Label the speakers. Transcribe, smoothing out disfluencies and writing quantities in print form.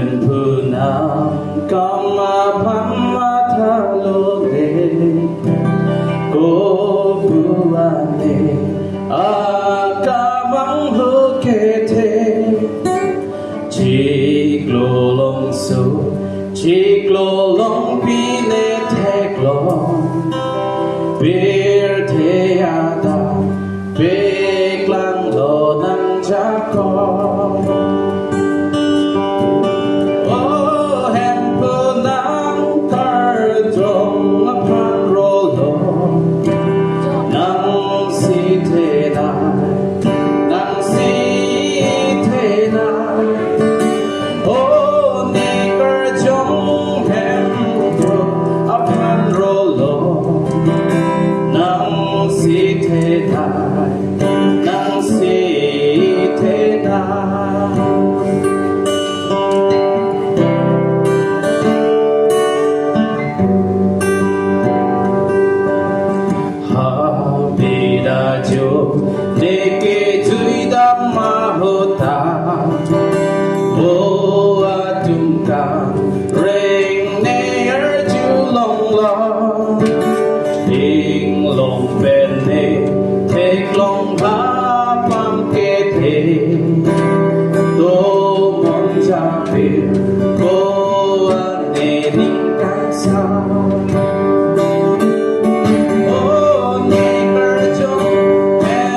Speaker 1: Hemphu nangkam aphan matha loge ko buane akamang hukete chiklo long su chiklo long pine teklong bir te ada beklang lo nang jakong Deke chui dam mahota Bo atum ka Ring ne er chu long long Ding long ben ne Thek long ba pam ke the Do mon cha pir Ko ane ning kang sa Hemphu